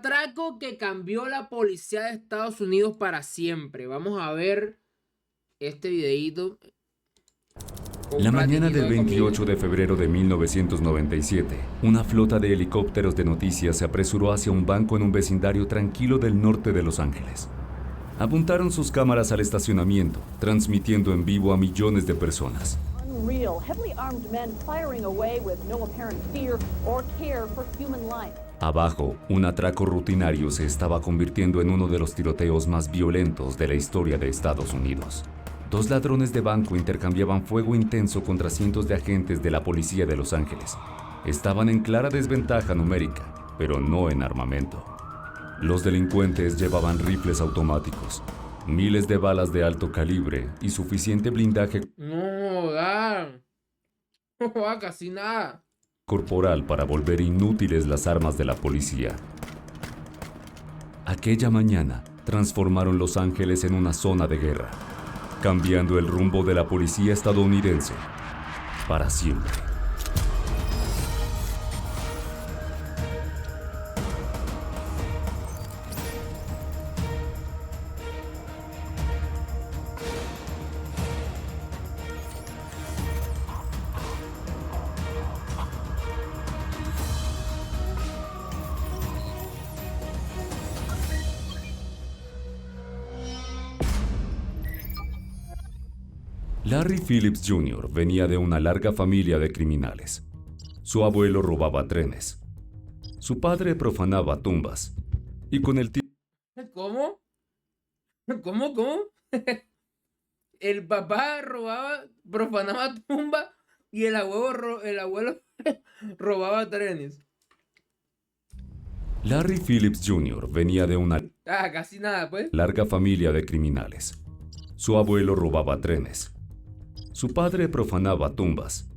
atraco que cambió la policía de Estados Unidos para siempre. Vamos a ver este videíto. La mañana del 28 de febrero de 1997, una flota de helicópteros de noticias se apresuró hacia un banco en un vecindario tranquilo del norte de Los Ángeles. Apuntaron sus cámaras al estacionamiento, transmitiendo en vivo a millones de personas. Abajo, un atraco rutinario se estaba convirtiendo en uno de los tiroteos más violentos de la historia de Estados Unidos. Dos ladrones de banco intercambiaban fuego intenso contra cientos de agentes de la policía de Los Ángeles. Estaban en clara desventaja numérica, pero no en armamento. Los delincuentes llevaban rifles automáticos, miles de balas de alto calibre y suficiente blindaje No da casi nada. Corporal para volver inútiles las armas de la policía. Aquella mañana transformaron Los Ángeles en una zona de guerra, cambiando el rumbo de la policía estadounidense para siempre. Larry Phillips Jr. venía de una larga familia de criminales. Su abuelo robaba trenes. Su padre profanaba tumbas. Y con el tiempo... ¿Cómo? ¿Cómo? El papá profanaba tumbas y el abuelo robaba trenes. Larry Phillips Jr. venía de una Casi nada, pues. larga familia de criminales. Su abuelo robaba trenes. Su padre profanaba tumbas.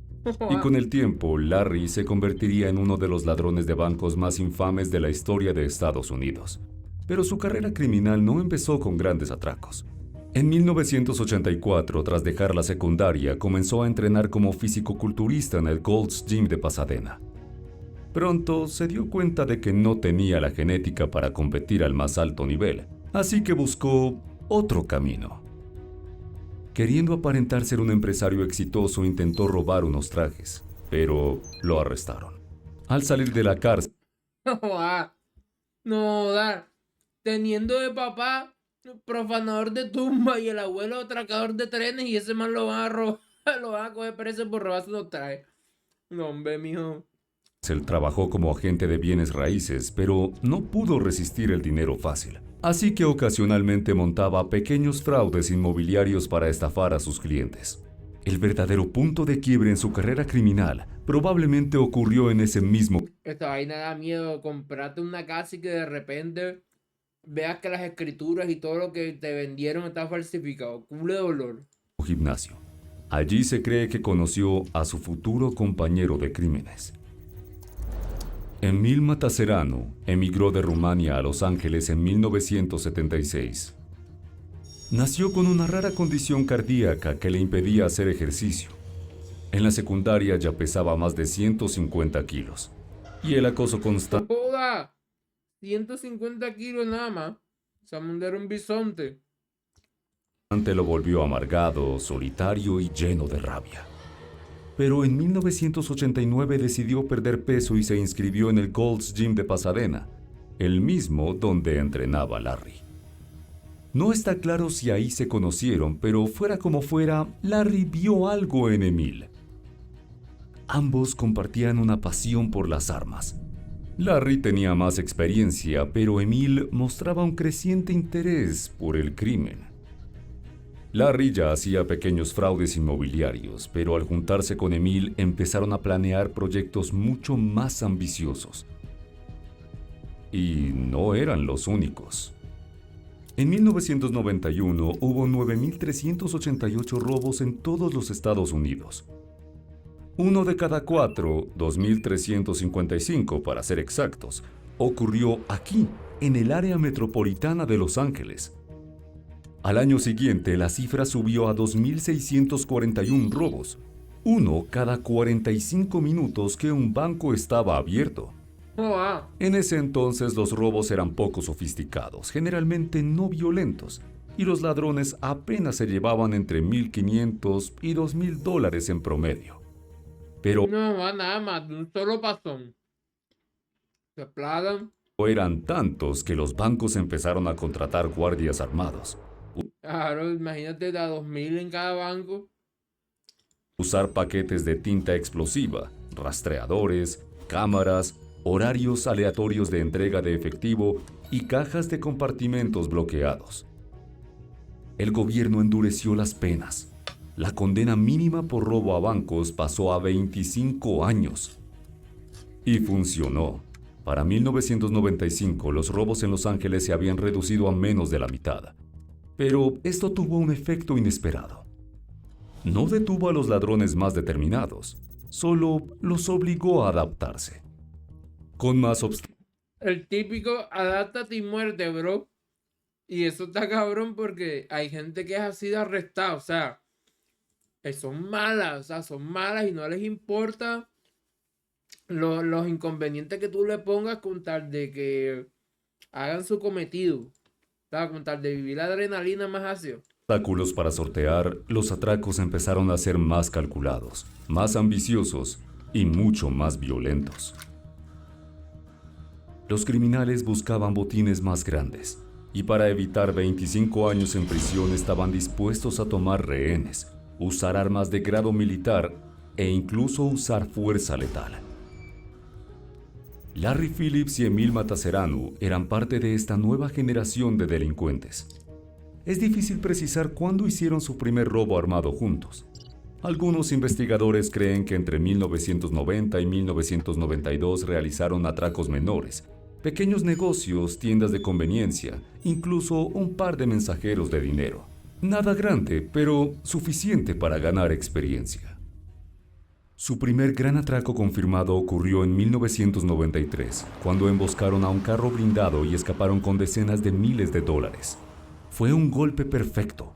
Y con el tiempo, Larry se convertiría en uno de los ladrones de bancos más infames de la historia de Estados Unidos. Pero su carrera criminal no empezó con grandes atracos. En 1984, tras dejar la secundaria, comenzó a entrenar como fisicoculturista en el Gold's Gym de Pasadena. Pronto se dio cuenta de que no tenía la genética para competir al más alto nivel, así que buscó otro camino. Queriendo aparentar ser un empresario exitoso, intentó robar unos trajes, pero lo arrestaron. Al salir de la cárcel, No da. Teniendo de papá profanador de tumba y el abuelo atracador de trenes, y ese man lo van a robar, lo van a coger preso por robarse los trajes. No, hombre, mijo. él trabajó como agente de bienes raíces, pero no pudo resistir el dinero fácil. Así que ocasionalmente montaba pequeños fraudes inmobiliarios para estafar a sus clientes. El verdadero punto de quiebre en su carrera criminal probablemente ocurrió en ese mismo Esta vaina da miedo. Comprarte una casa y que de repente veas que las escrituras y todo lo que te vendieron está falsificado. Culo de dolor. gimnasio. Allí se cree que conoció a su futuro compañero de crímenes. Emil Mataserano emigró de Rumania a Los Ángeles en 1976. Nació con una rara condición cardíaca que le impedía hacer ejercicio. En la secundaria ya pesaba más de 150 kilos. Y el acoso constante ¡Joda! 150 kilos nada más. Samund era un bisonte. lo volvió amargado, solitario y lleno de rabia. Pero en 1989 decidió perder peso y se inscribió en el Gold's Gym de Pasadena, el mismo donde entrenaba Larry. No está claro si ahí se conocieron, pero fuera como fuera, Larry vio algo en Emil. Ambos compartían una pasión por las armas. Larry tenía más experiencia, pero Emil mostraba un creciente interés por el crimen. Larry ya hacía pequeños fraudes inmobiliarios, pero al juntarse con Emil empezaron a planear proyectos mucho más ambiciosos. Y no eran los únicos. En 1991 hubo 9.388 robos en todos los Estados Unidos. Uno de cada 4, 2.355 para ser exactos, ocurrió aquí, en el área metropolitana de Los Ángeles. Al año siguiente, la cifra subió a 2.641 robos, uno cada 45 minutos que un banco estaba abierto. Joa. En ese entonces los robos eran poco sofisticados, generalmente no violentos, y los ladrones apenas se llevaban entre $1,500 y $2,000 en promedio. Pero No va nada más, de un solo pasón. Se plagan. eran tantos que los bancos empezaron a contratar guardias armados, Claro, imagínate de a 2000 en cada banco. usar paquetes de tinta explosiva, rastreadores, cámaras, horarios aleatorios de entrega de efectivo y cajas de compartimentos bloqueados. El gobierno endureció las penas. La condena mínima por robo a bancos pasó a 25 años. Y funcionó. Para 1995 los robos en Los Ángeles se habían reducido a menos de la mitad. Pero esto tuvo un efecto inesperado. No detuvo a los ladrones más determinados, solo los obligó a adaptarse. Con más El típico adáptate y muerte, bro. Y eso está cabrón porque hay gente que es así de arrestada, o sea, son malas, son malas y no les importa los inconvenientes que tú le pongas con tal de que hagan su cometido, o sea, con tal de vivir la adrenalina más ácido. obstáculos para sortear, los atracos empezaron a ser más calculados, más ambiciosos y mucho más violentos. Los criminales buscaban botines más grandes, y para evitar 25 años en prisión estaban dispuestos a tomar rehenes, usar armas de grado militar e incluso usar fuerza letal. Larry Phillips y Emil Mataseranu eran parte de esta nueva generación de delincuentes. Es difícil precisar cuándo hicieron su primer robo armado juntos. Algunos investigadores creen que entre 1990 y 1992 realizaron atracos menores, pequeños negocios, tiendas de conveniencia, incluso un par de mensajeros de dinero. Nada grande, pero suficiente para ganar experiencia. Su primer gran atraco confirmado ocurrió en 1993, cuando emboscaron a un carro blindado y escaparon con decenas de miles de dólares. Fue un golpe perfecto.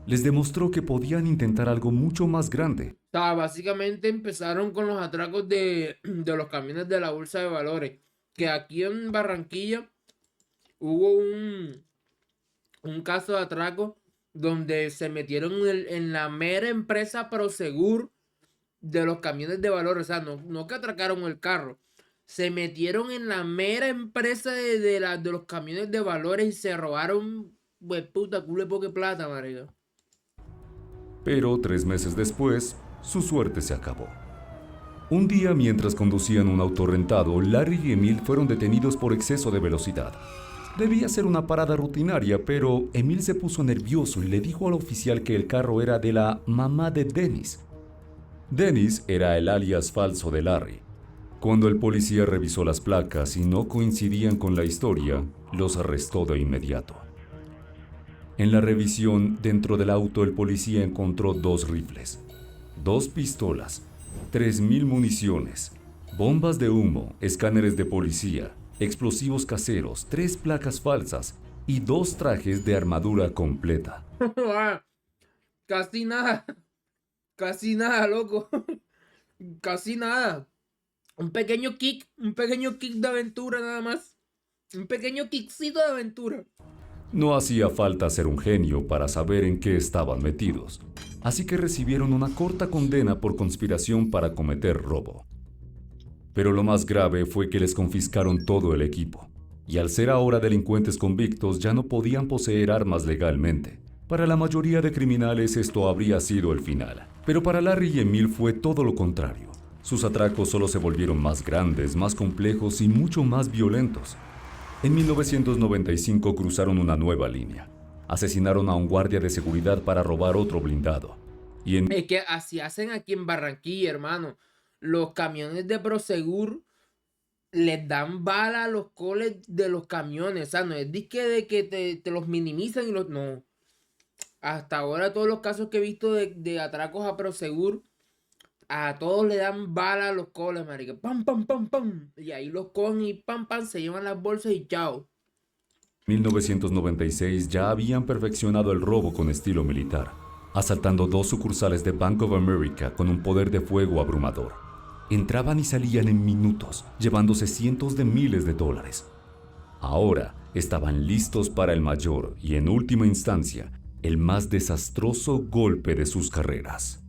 Les demostró que podían intentar algo mucho más grande. O sea, básicamente empezaron con los atracos de los camiones de la bolsa de valores. Que aquí en Barranquilla hubo un caso de atraco donde se metieron en la mera empresa Prosegur de los camiones de valores. O sea, no que atracaron el carro. Se metieron en la mera empresa de los camiones de valores y se robaron, pues puta, culo de poca plata, marica. Pero 3 meses después, su suerte se acabó. Un día, mientras conducían un auto rentado, Larry y Emil fueron detenidos por exceso de velocidad. Debía ser una parada rutinaria, pero Emil se puso nervioso y le dijo al oficial que el carro era de la mamá de Dennis. Dennis era el alias falso de Larry. Cuando el policía revisó las placas y no coincidían con la historia, los arrestó de inmediato. En la revisión, dentro del auto el policía encontró 2 rifles, 2 pistolas, 3,000 municiones, bombas de humo, escáneres de policía, explosivos caseros, 3 placas falsas y 2 trajes de armadura completa. Casi nada, loco. Casi nada. Un pequeño kick de aventura nada más. Un pequeño kickcito de aventura. No hacía falta ser un genio para saber en qué estaban metidos, así que recibieron una corta condena por conspiración para cometer robo. Pero lo más grave fue que les confiscaron todo el equipo, y al ser ahora delincuentes convictos ya no podían poseer armas legalmente. Para la mayoría de criminales esto habría sido el final, pero para Larry y Emil fue todo lo contrario. Sus atracos solo se volvieron más grandes, más complejos y mucho más violentos. En 1995 cruzaron una nueva línea. Asesinaron a un guardia de seguridad para robar otro blindado. Es que así hacen aquí en Barranquilla, hermano. Los camiones de Prosegur les dan bala a los coles de los camiones. O sea, no es disque de que te los minimizan y los... No. Hasta ahora todos los casos que he visto de atracos a Prosegur, a todos le dan bala a los coles, marica. Pam, pam, pam, pam. Y ahí los cogen y pam, pam, se llevan las bolsas y chao. En 1996 ya habían perfeccionado el robo con estilo militar, asaltando 2 sucursales de Bank of America con un poder de fuego abrumador. Entraban y salían en minutos, llevándose cientos de miles de dólares. Ahora estaban listos para el mayor y, en última instancia, el más desastroso golpe de sus carreras.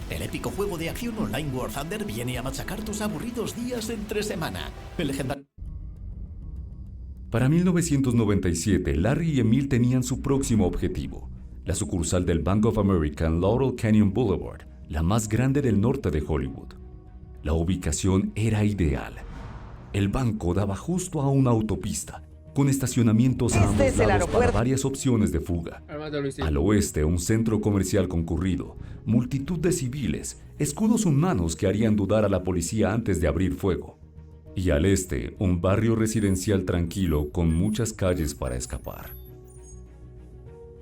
El épico juego de acción online War Thunder viene a machacar tus aburridos días entre semana. El legendario... Para 1997, Larry y Emil tenían su próximo objetivo, la sucursal del Bank of America en Laurel Canyon Boulevard, la más grande del norte de Hollywood. La ubicación era ideal. El banco daba justo a una autopista, con estacionamientos a ambos lados para varias opciones de fuga. Al oeste, un centro comercial concurrido, multitud de civiles, escudos humanos que harían dudar a la policía antes de abrir fuego. Y al este, un barrio residencial tranquilo con muchas calles para escapar.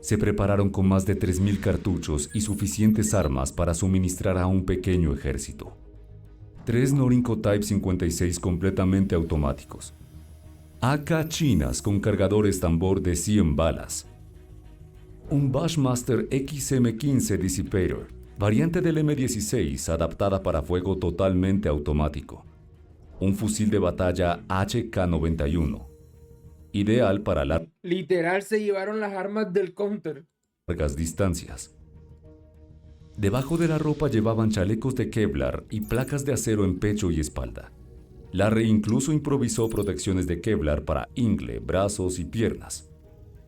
Se prepararon con más de 3,000 cartuchos y suficientes armas para suministrar a un pequeño ejército. 3 Norinco Type 56 completamente automáticos. AK chinas con cargadores tambor de 100 balas. Un Bushmaster XM15 Dissipator, variante del M16 adaptada para fuego totalmente automático. Un fusil de batalla HK-91, ideal para Literal se llevaron las armas del counter. largas distancias. Debajo de la ropa llevaban chalecos de Kevlar y placas de acero en pecho y espalda. Larry incluso improvisó protecciones de Kevlar para ingle, brazos y piernas.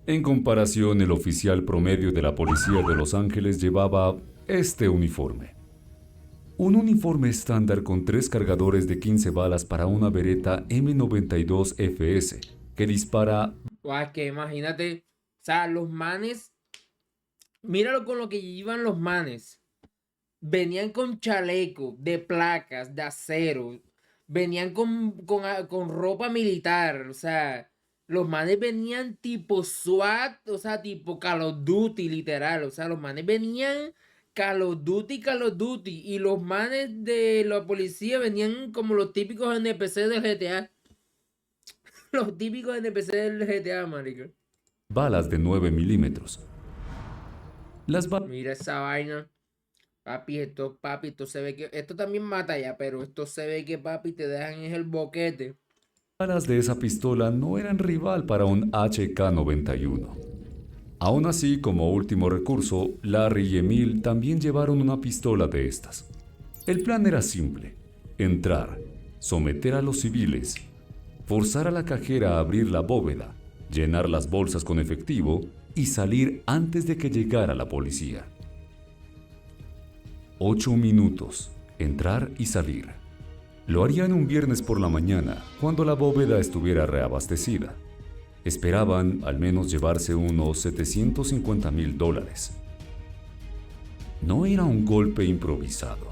En comparación, el oficial promedio de la policía de Los Ángeles llevaba este uniforme. Un uniforme estándar con 3 cargadores de 15 balas para una Beretta M92 FS que dispara... Guau, que imagínate, o sea, los manes, míralo con lo que iban los manes. Venían con chaleco de placas, de acero, venían con ropa militar, o sea, los manes venían tipo SWAT, o sea, tipo Call of Duty, literal, o sea, los manes venían Call of Duty, y los manes de la policía venían como los típicos NPC del GTA. Los típicos NPC del GTA, marica. balas de 9 milímetros. Mira esa vaina. Papi, esto se ve que... Esto también mata ya, pero esto se ve que, papi, te dejan es el boquete. Balas de esa pistola no eran rival para un HK-91. Aún así, como último recurso, Larry y Emil también llevaron una pistola de estas. El plan era simple: entrar, someter a los civiles, forzar a la cajera a abrir la bóveda, llenar las bolsas con efectivo y salir antes de que llegara la policía. 8 minutos, entrar y salir. Lo harían un viernes por la mañana, cuando la bóveda estuviera reabastecida. Esperaban al menos llevarse unos $750,000. No era un golpe improvisado.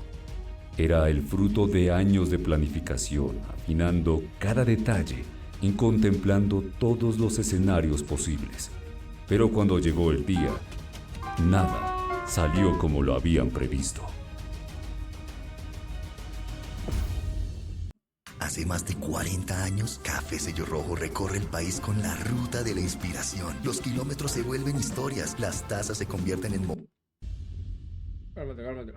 Era el fruto de años de planificación, afinando cada detalle y contemplando todos los escenarios posibles. Pero cuando llegó el día, nada salió como lo habían previsto. Hace más de 40 años, Café Sello Rojo recorre el país con la ruta de la inspiración. Los kilómetros se vuelven historias, las tazas se convierten en... Cálmate.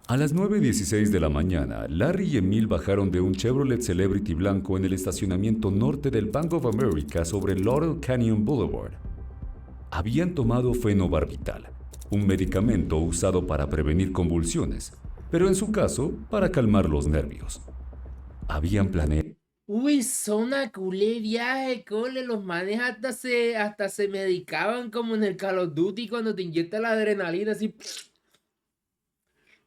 A las 9:16 de la mañana, Larry y Emil bajaron de un Chevrolet Celebrity blanco en el estacionamiento norte del Bank of America sobre Laurel Canyon Boulevard. Habían tomado fenobarbital, un medicamento usado para prevenir convulsiones, pero en su caso, para calmar los nervios. Habían planeado... Uy, zona culé viaje, cole. Los manes hasta se medicaban como en el Call of Duty cuando te inyecta la adrenalina, así.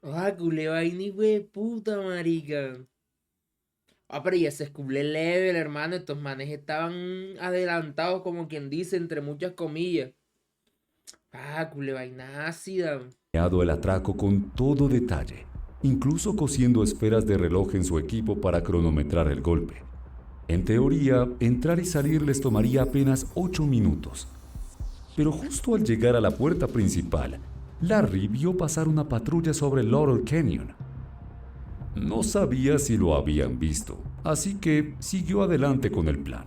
Ah, culé vaina, güey, puta marica. Ah, pero ya se escublé el level, hermano. Estos manes estaban adelantados, como quien dice, entre muchas comillas. Ah, culé vaina ácida. el atraco con todo detalle, incluso cosiendo esferas de reloj en su equipo para cronometrar el golpe. En teoría, entrar y salir les tomaría apenas 8 minutos. Pero justo al llegar a la puerta principal, Larry vio pasar una patrulla sobre Laurel Canyon. No sabía si lo habían visto, así que siguió adelante con el plan.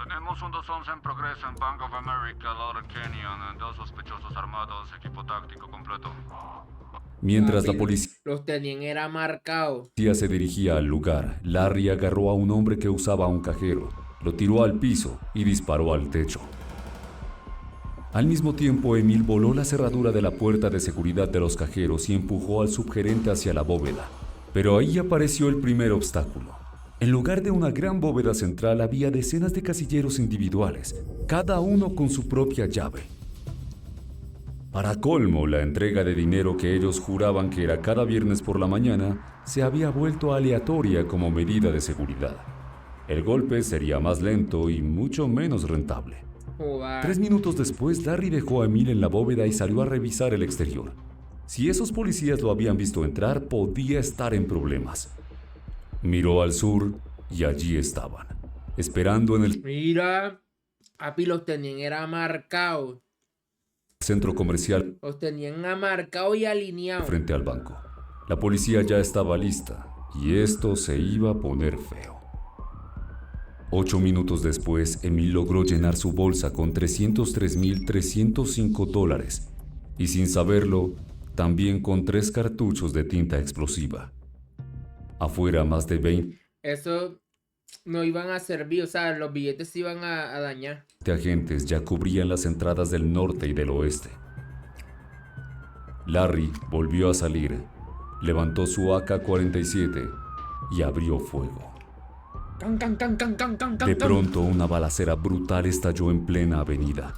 Tenemos Tenemos un 211 en progreso en Bank of America, Lauderdale Canyon. 2 sospechosos armados, equipo táctico completo. Mientras la policía Los tenían era marcado. se dirigía al lugar, Larry agarró a un hombre que usaba un cajero, lo tiró al piso y disparó al techo. Al mismo tiempo, Emil voló la cerradura de la puerta de seguridad de los cajeros y empujó al subgerente hacia la bóveda. Pero ahí apareció el primer obstáculo. En lugar de una gran bóveda central había decenas de casilleros individuales, cada uno con su propia llave. Para colmo, la entrega de dinero que ellos juraban que era cada viernes por la mañana se había vuelto aleatoria como medida de seguridad. El golpe sería más lento y mucho menos rentable. Joder. 3 minutos después, Larry dejó a Emil en la bóveda y salió a revisar el exterior. Si esos policías lo habían visto entrar, podía estar en problemas. Miró al sur y allí estaban, esperando en el Mira, papi, los tenían era marcados. centro comercial Los tenían marcados y alineados. frente al banco. La policía ya estaba lista y esto se iba a poner feo. 8 minutos después, Emil logró llenar su bolsa con $303,305 y, sin saberlo, también con 3 cartuchos de tinta explosiva. Afuera, más de 20 Eso no iban a servir, o sea, los billetes se iban a dañar. agentes ya cubrían las entradas del norte y del oeste. Larry volvió a salir, levantó su AK-47 y abrió fuego. Can, can, can, can, can, can, can, De can. pronto, una balacera brutal estalló en plena avenida.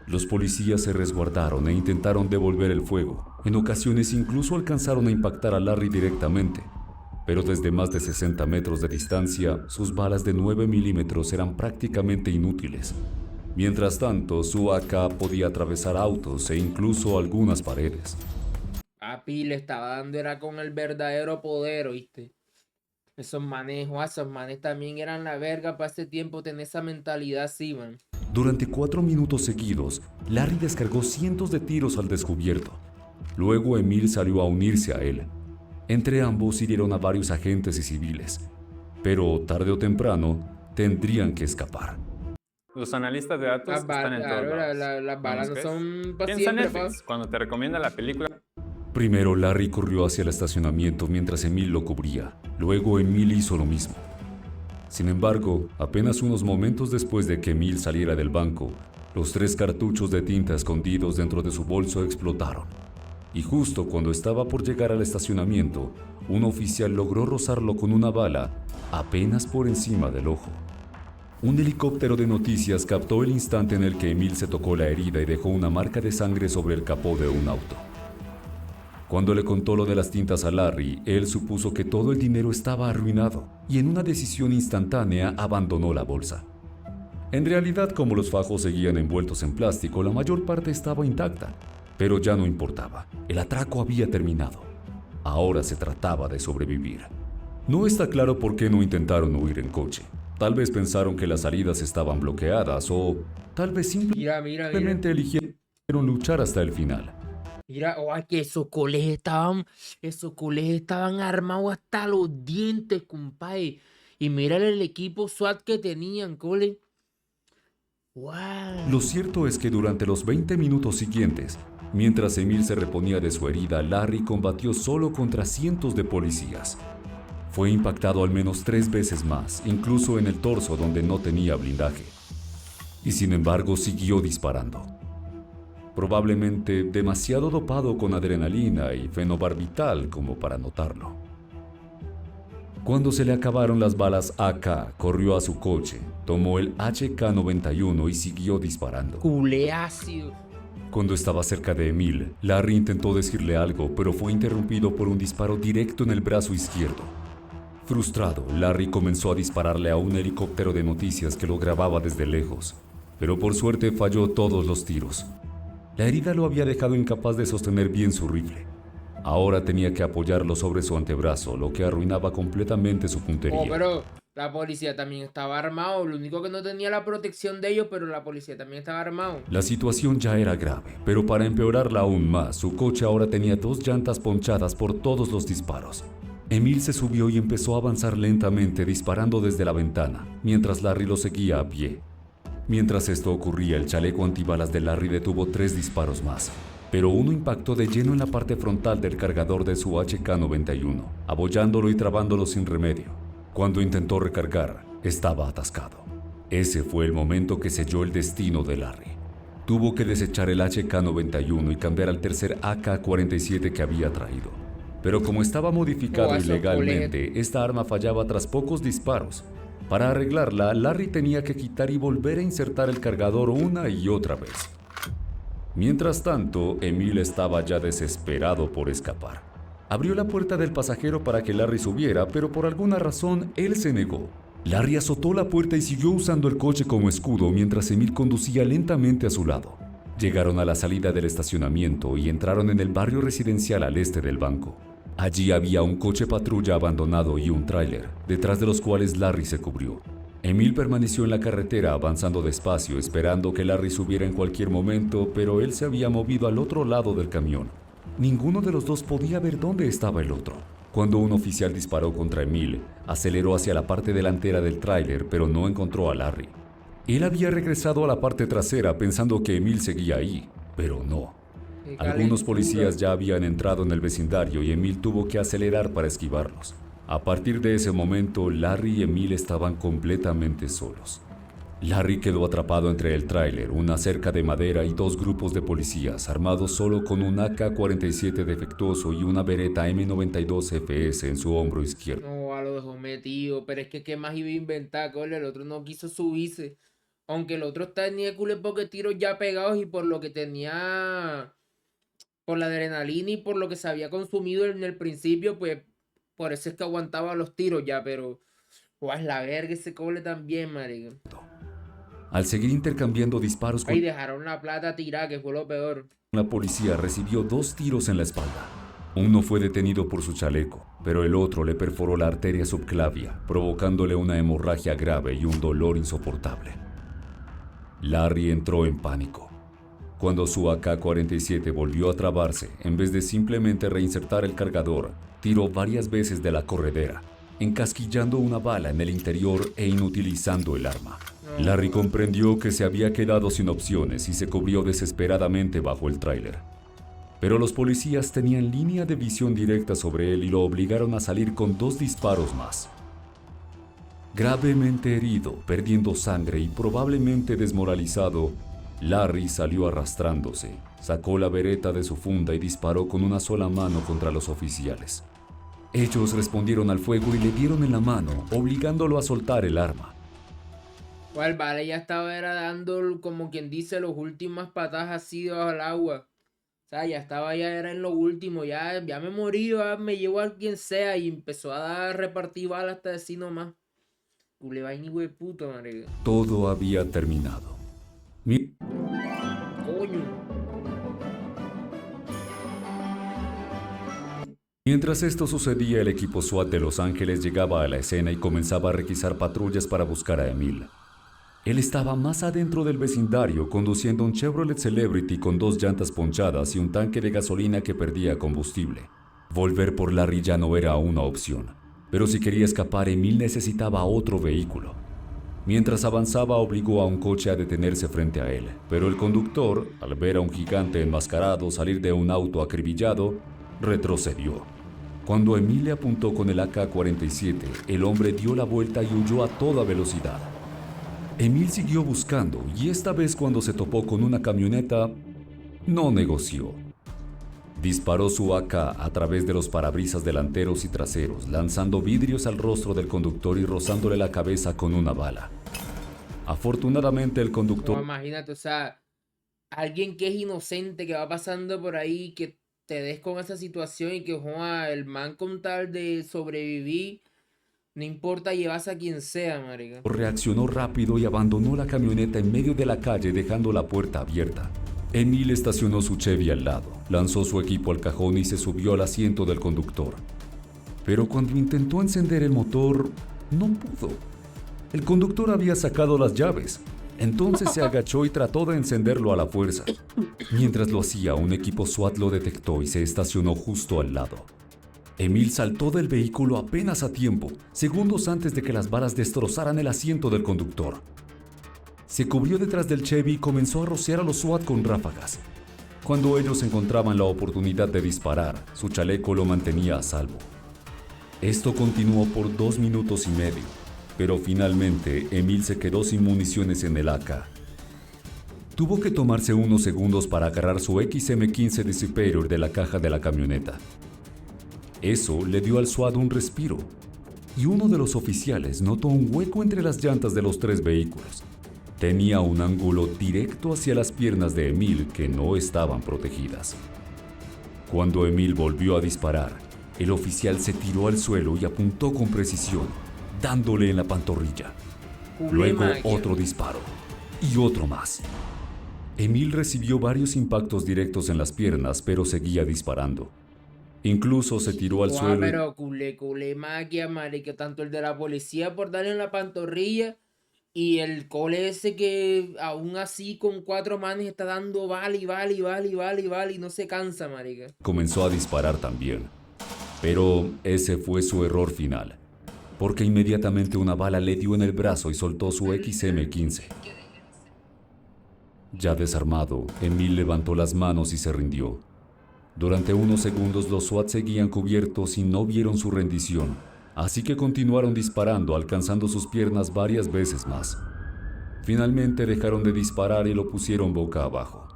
Los policías se resguardaron e intentaron devolver el fuego. En ocasiones incluso alcanzaron a impactar a Larry directamente. Pero desde más de 60 metros de distancia, sus balas de 9 milímetros eran prácticamente inútiles. Mientras tanto, su AK podía atravesar autos e incluso algunas paredes. Papi, le estaba dando era con el verdadero poder, ¿oíste? Esos manes también eran la verga para ese tiempo, tener esa mentalidad así, man. Durante 4 minutos seguidos, Larry descargó cientos de tiros al descubierto. Luego Emil salió a unirse a él. Entre ambos hirieron a varios agentes y civiles, pero tarde o temprano tendrían que escapar. Los analistas de datos Las están en todos balas, lados. las balas no ¿Ves? son para Piensa en siempre, pa. Netflix, cuando te recomienda la película. Primero Larry corrió hacia el estacionamiento mientras Emil lo cubría. Luego Emil hizo lo mismo. Sin embargo, apenas unos momentos después de que Emil saliera del banco, los 3 cartuchos de tinta escondidos dentro de su bolso explotaron. Y justo cuando estaba por llegar al estacionamiento, un oficial logró rozarlo con una bala apenas por encima del ojo. Un helicóptero de noticias captó el instante en el que Emil se tocó la herida y dejó una marca de sangre sobre el capó de un auto. Cuando le contó lo de las tintas a Larry, él supuso que todo el dinero estaba arruinado y en una decisión instantánea abandonó la bolsa. En realidad, como los fajos seguían envueltos en plástico, la mayor parte estaba intacta, pero ya no importaba. El atraco había terminado. Ahora se trataba de sobrevivir. No está claro por qué no intentaron huir en coche. Tal vez pensaron que las salidas estaban bloqueadas o tal vez Mira. simplemente eligieron luchar hasta el final. Mira, que esos coles estaban armados hasta los dientes, compadre. Y mira el equipo SWAT que tenían, cole. Wow. Lo cierto es que durante los 20 minutos siguientes, mientras Emil se reponía de su herida, Larry combatió solo contra cientos de policías. Fue impactado al menos 3 veces más, incluso en el torso donde no tenía blindaje. Y sin embargo siguió disparando. Probablemente demasiado dopado con adrenalina y fenobarbital como para notarlo. Cuando se le acabaron las balas AK, corrió a su coche, tomó el HK-91 y siguió disparando. Culé ácido. Cuando estaba cerca de Emil, Larry intentó decirle algo, pero fue interrumpido por un disparo directo en el brazo izquierdo. Frustrado, Larry comenzó a dispararle a un helicóptero de noticias que lo grababa desde lejos, pero por suerte falló todos los tiros. La herida lo había dejado incapaz de sostener bien su rifle. Ahora tenía que apoyarlo sobre su antebrazo, lo que arruinaba completamente su puntería. Pero la policía también estaba armado. Lo único que no tenía la protección de ellos, pero la policía también estaba armado. La situación ya era grave, pero para empeorarla aún más, su coche ahora tenía 2 llantas ponchadas por todos los disparos. Emil se subió y empezó a avanzar lentamente disparando desde la ventana, mientras Larry lo seguía a pie. Mientras esto ocurría, el chaleco antibalas de Larry detuvo 3 disparos más, pero uno impactó de lleno en la parte frontal del cargador de su HK-91, abollándolo y trabándolo sin remedio. Cuando intentó recargar, estaba atascado. Ese fue el momento que selló el destino de Larry. Tuvo que desechar el HK-91 y cambiar al tercer AK-47 que había traído. Pero como estaba modificado ilegalmente, esta arma fallaba tras pocos disparos. Para arreglarla, Larry tenía que quitar y volver a insertar el cargador una y otra vez. Mientras tanto, Emil estaba ya desesperado por escapar. Abrió la puerta del pasajero para que Larry subiera, pero por alguna razón él se negó. Larry azotó la puerta y siguió usando el coche como escudo mientras Emil conducía lentamente a su lado. Llegaron a la salida del estacionamiento y entraron en el barrio residencial al este del banco. Allí había un coche patrulla abandonado y un tráiler, detrás de los cuales Larry se cubrió. Emil permaneció en la carretera avanzando despacio, esperando que Larry subiera en cualquier momento, pero él se había movido al otro lado del camión. Ninguno de los dos podía ver dónde estaba el otro. Cuando un oficial disparó contra Emil, aceleró hacia la parte delantera del tráiler, pero no encontró a Larry. Él había regresado a la parte trasera pensando que Emil seguía ahí, pero no. Algunos policías ya habían entrado en el vecindario y Emil tuvo que acelerar para esquivarlos. A partir de ese momento, Larry y Emil estaban completamente solos. Larry quedó atrapado entre el tráiler, una cerca de madera y 2 grupos de policías armados solo con un AK-47 defectuoso y una Beretta M92 FS en su hombro izquierdo. No, lo dejó metido, pero es que qué más iba a inventar, cole, el otro no quiso subirse. Aunque el otro tenía culo de tiros ya pegados y por lo que tenía, por la adrenalina y por lo que se había consumido en el principio, pues por eso es que aguantaba los tiros ya, pero es la verga ese cole también, marico. Al seguir intercambiando disparos con Ahí dejaron la plata tirada, que fue lo peor. la policía, recibió 2 tiros en la espalda. Uno fue detenido por su chaleco, pero el otro le perforó la arteria subclavia, provocándole una hemorragia grave y un dolor insoportable. Larry entró en pánico. Cuando su AK-47 volvió a trabarse, en vez de simplemente reinsertar el cargador, tiró varias veces de la corredera, encasquillando una bala en el interior e inutilizando el arma. Larry comprendió que se había quedado sin opciones y se cubrió desesperadamente bajo el tráiler. Pero los policías tenían línea de visión directa sobre él y lo obligaron a salir con 2 disparos más. Gravemente herido, perdiendo sangre y probablemente desmoralizado, Larry salió arrastrándose, sacó la Beretta de su funda y disparó con una sola mano contra los oficiales. Ellos respondieron al fuego y le dieron en la mano, obligándolo a soltar el arma. Pues vale, ya estaba era dando, como quien dice, las últimas patadas así debajo del agua. O sea, ya estaba, ya era en lo último, ya me morí, ya me llevó a quien sea y empezó a repartir balas hasta decir nomás. Cule vaina hijo de puta, marica. Todo había terminado. Coño. Mientras esto sucedía, el equipo SWAT de Los Ángeles llegaba a la escena y comenzaba a requisar patrullas para buscar a Emil. Él estaba más adentro del vecindario conduciendo un Chevrolet Celebrity con 2 llantas ponchadas y un tanque de gasolina que perdía combustible. Volver por Larry ya no era una opción, pero si quería escapar, Emil necesitaba otro vehículo. Mientras avanzaba, obligó a un coche a detenerse frente a él, pero el conductor, al ver a un gigante enmascarado salir de un auto acribillado, retrocedió. Cuando Emil le apuntó con el AK-47, el hombre dio la vuelta y huyó a toda velocidad. Emil siguió buscando y esta vez cuando se topó con una camioneta, no negoció. Disparó su AK a través de los parabrisas delanteros y traseros, lanzando vidrios al rostro del conductor y rozándole la cabeza con una bala. Afortunadamente el conductor... No, imagínate, o sea, alguien que es inocente, que va pasando por ahí, que te des con esa situación y que joa, el man con tal de sobrevivir, no importa llevarse a quien sea, marica. Reaccionó rápido y abandonó la camioneta en medio de la calle dejando la puerta abierta. Emil estacionó su Chevy al lado, lanzó su equipo al cajón y se subió al asiento del conductor. Pero cuando intentó encender el motor, no pudo. El conductor había sacado las llaves. Entonces se agachó y trató de encenderlo a la fuerza. Mientras lo hacía, un equipo SWAT lo detectó y se estacionó justo al lado. Emil saltó del vehículo apenas a tiempo, segundos antes de que las balas destrozaran el asiento del conductor. Se cubrió detrás del Chevy y comenzó a rociar a los SWAT con ráfagas. Cuando ellos encontraban la oportunidad de disparar, su chaleco lo mantenía a salvo. Esto continuó por 2 minutos y medio, pero finalmente Emil se quedó sin municiones en el AK. Tuvo que tomarse unos segundos para agarrar su XM-15 Dissipator de la caja de la camioneta. Eso le dio al SWAT un respiro, y uno de los oficiales notó un hueco entre las llantas de los 3 vehículos. Tenía un ángulo directo hacia las piernas de Emil que no estaban protegidas. Cuando Emil volvió a disparar, el oficial se tiró al suelo y apuntó con precisión, dándole en la pantorrilla. Luego otro disparo y otro más. Emil recibió varios impactos directos en las piernas, pero seguía disparando. Incluso se tiró al suelo. Pero culé magia, marica, tanto el de la policía por darle en la pantorrilla y el cole ese que aún así con 4 manes está dando bala y no se cansa, marica. Comenzó a disparar también. Pero ese fue su error final, porque inmediatamente una bala le dio en el brazo y soltó su XM-15. Ya desarmado, Emil levantó las manos y se rindió. Durante unos segundos los SWAT seguían cubiertos y no vieron su rendición, así que continuaron disparando, alcanzando sus piernas varias veces más. Finalmente dejaron de disparar y lo pusieron boca abajo.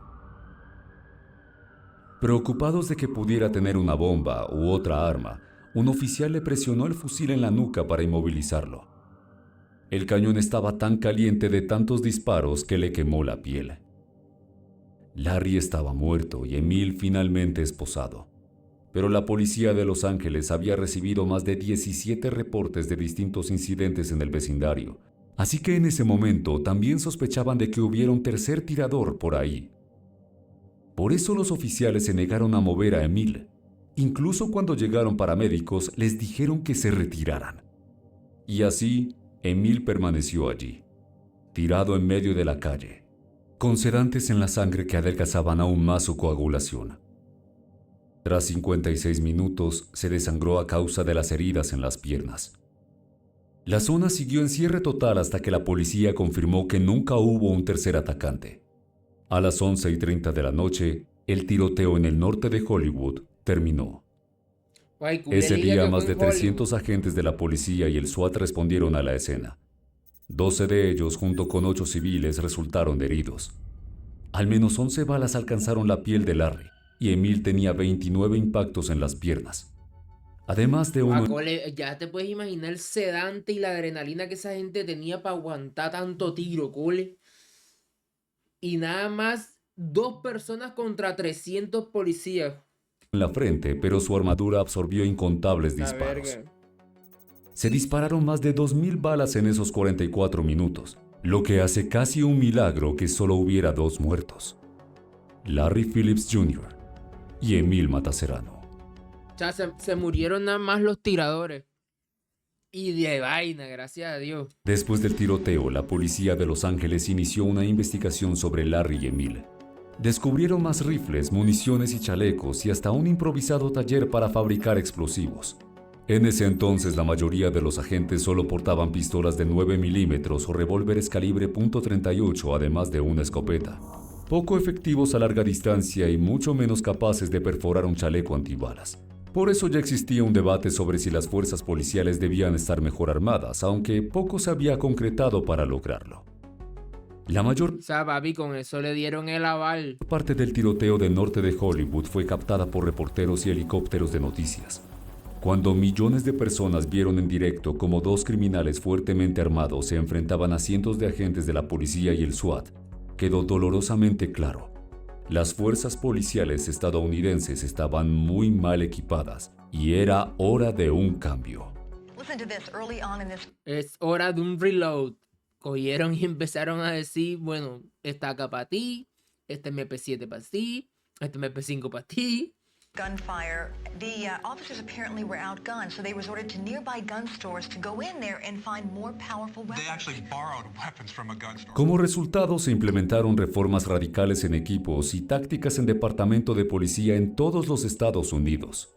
Preocupados de que pudiera tener una bomba u otra arma, un oficial le presionó el fusil en la nuca para inmovilizarlo. El cañón estaba tan caliente de tantos disparos que le quemó la piel. Larry estaba muerto y Emil finalmente esposado. Pero la policía de Los Ángeles había recibido más de 17 reportes de distintos incidentes en el vecindario, así que en ese momento también sospechaban de que hubiera un tercer tirador por ahí. Por eso los oficiales se negaron a mover a Emil. Incluso cuando llegaron paramédicos les dijeron que se retiraran. Y así, Emil permaneció allí, tirado en medio de la calle, con sedantes en la sangre que adelgazaban aún más su coagulación. Tras 56 minutos, se desangró a causa de las heridas en las piernas. La zona siguió en cierre total hasta que la policía confirmó que nunca hubo un tercer atacante. A las 11:30 de la noche, el tiroteo en el norte de Hollywood terminó. Ese día, más de 300 agentes de la policía y el SWAT respondieron a la escena. 12 de ellos, junto con 8 civiles, resultaron heridos. Al menos 11 balas alcanzaron la piel de Larry, y Emil tenía 29 impactos en las piernas. Además de uno... Ya te puedes imaginar el sedante y la adrenalina que esa gente tenía para aguantar tanto tiro, cole. Y nada más 2 personas contra 300 policías. En la frente, pero su armadura absorbió incontables disparos. Se dispararon más de 2000 balas en esos 44 minutos, lo que hace casi un milagro que solo hubiera 2 muertos: Larry Phillips Jr. y Emil Mataserano. O sea, se murieron nada más los tiradores. Y de vaina, gracias a Dios. Después del tiroteo, la policía de Los Ángeles inició una investigación sobre Larry y Emil. Descubrieron más rifles, municiones y chalecos y hasta un improvisado taller para fabricar explosivos. En ese entonces la mayoría de los agentes solo portaban pistolas de 9 milímetros o revólveres calibre .38, además de una escopeta. Poco efectivos a larga distancia y mucho menos capaces de perforar un chaleco antibalas. Por eso ya existía un debate sobre si las fuerzas policiales debían estar mejor armadas, aunque poco se había concretado para lograrlo. La mayor Papi, con eso le dieron el aval. parte del tiroteo del norte de Hollywood fue captada por reporteros y helicópteros de noticias. Cuando millones de personas vieron en directo cómo 2 criminales fuertemente armados se enfrentaban a cientos de agentes de la policía y el SWAT, quedó dolorosamente claro: las fuerzas policiales estadounidenses estaban muy mal equipadas y era hora de un cambio. Es hora de un reload. Cogieron y empezaron a decir, bueno, esta acá para ti, este MP7 para ti, este MP5 para ti. Gunfire. The officers apparently were outgunned, so they resorted to nearby gun stores to go in there and find more powerful weapons. They actually borrowed weapons from a gun store. Como resultado, se implementaron reformas radicales en equipos y tácticas en departamento de policía en todos los Estados Unidos.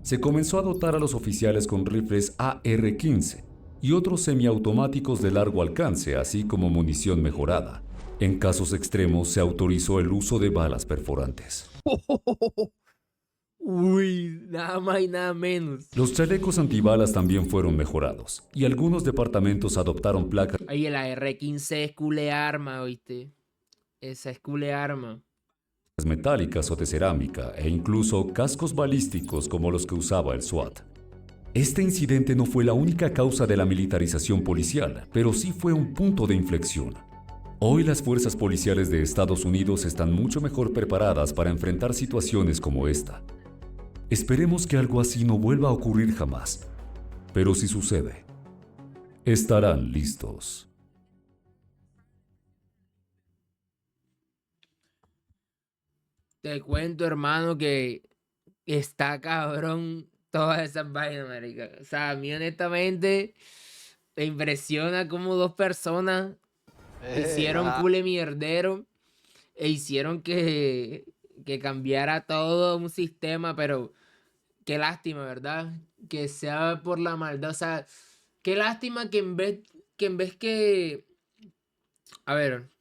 Se comenzó a dotar a los oficiales con rifles AR-15 y otros semiautomáticos de largo alcance, así como munición mejorada. En casos extremos se autorizó el uso de balas perforantes. Uy, nada más y nada menos. Los chalecos antibalas también fueron mejorados, y algunos departamentos adoptaron placas Oye, la R15 es cule arma, ¿oíste? Esa es cule arma. metálicas o de cerámica, e incluso cascos balísticos como los que usaba el SWAT. Este incidente no fue la única causa de la militarización policial, pero sí fue un punto de inflexión. Hoy las fuerzas policiales de Estados Unidos están mucho mejor preparadas para enfrentar situaciones como esta. Esperemos que algo así no vuelva a ocurrir jamás, pero si sucede, estarán listos. Te cuento, hermano, que está cabrón todas esas vainas, marica. O sea, a mí honestamente me impresiona cómo dos personas hicieron cule mierdero e hicieron que cambiara todo un sistema, pero qué lástima, ¿verdad? Que sea por la maldad. O sea, qué lástima que en vez que... A ver,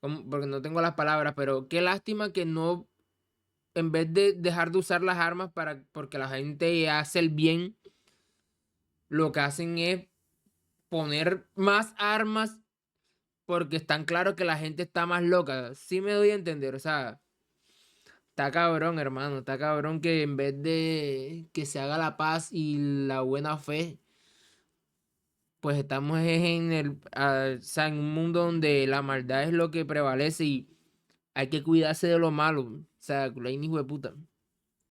porque no tengo las palabras, pero qué lástima que no, en vez de dejar de usar las armas porque la gente hace el bien, lo que hacen es poner más armas porque están claros que la gente está más loca. Sí me doy a entender, o sea, está cabrón, hermano, está cabrón que en vez de que se haga la paz y la buena fe, pues estamos o sea, en un mundo donde la maldad es lo que prevalece y hay que cuidarse de lo malo. O sea, culé hijo de puta.